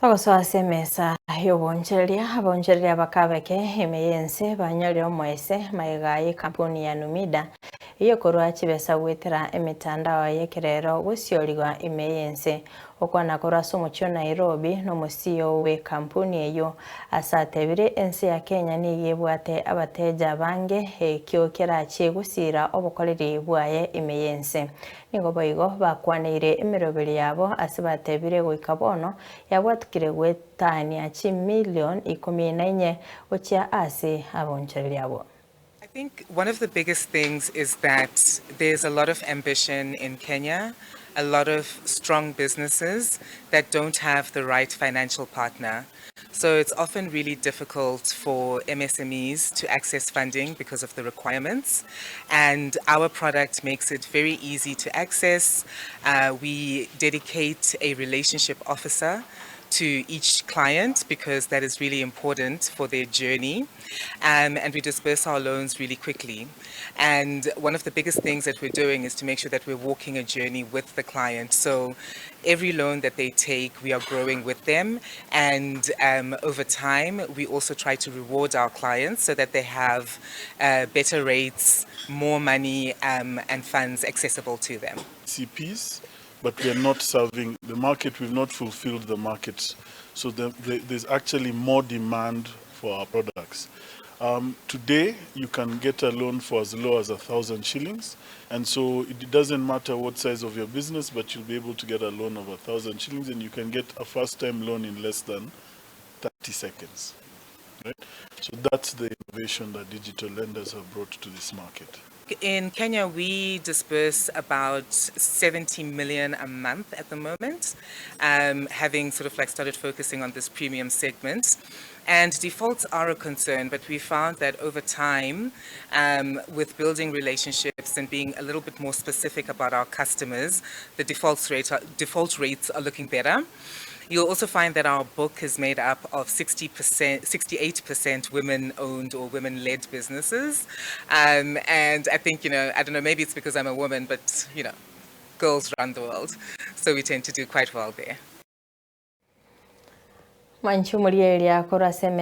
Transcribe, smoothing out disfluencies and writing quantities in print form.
Togoswase Emesa Y'Oboonchoreria abonchoreria bakabeke emeyense banyolera omwese maigai kampuni ya Numida iyokorwa chibesa gwetera emitandao yekerero gosiorigwa emeyense okwana korasa omochio Nairobi n'omosio we kampuni eyo asatebire ensi ya Kenya niyebwate abateja bange ekiokera chiegusira obokoreri bwaye emeyense nigo boigo bakwaneire emeroberi yabo asibatebire goika bono yabwatukire gwetania chi million 14 ochia ase abonchoreria abo. I think one of the biggest things is that there's a lot of ambition in Kenya, a lot of strong businesses that don't have the right financial partner. So it's often really difficult for MSMEs to access funding because of the requirements. And our product makes it very easy to access. We dedicate a relationship officer to each client because that is really important for their journey, and we disperse our loans really quickly. And one of the biggest things that we're doing is to make sure that we're walking a journey with the client. So every loan that they take, we are growing with them, and over time we also try to reward our clients so that they have better rates, more money, and funds accessible to them. CPs, but we are not serving the market. We've not fulfilled the market, so there's actually more demand for our products. Today, you can get a loan for as low as 1,000 shillings, and so it doesn't matter what size of your business, but you'll be able to get a loan of 1,000 shillings, and you can get a first-time loan in less than 30 seconds. Right? So that's the innovation that digital lenders have brought to this market. In Kenya, we disperse about 70 million a month at the moment, having sort of like started focusing on this premium segment. And defaults are a concern, but we found that over time, with building relationships and being a little bit more specific about our customers, the default rates are looking better. You'll also find that our book is made up of 68% women-owned or women-led businesses. And I think, I don't know, maybe it's because I'm a woman, but, girls run the world. So we tend to do quite well there.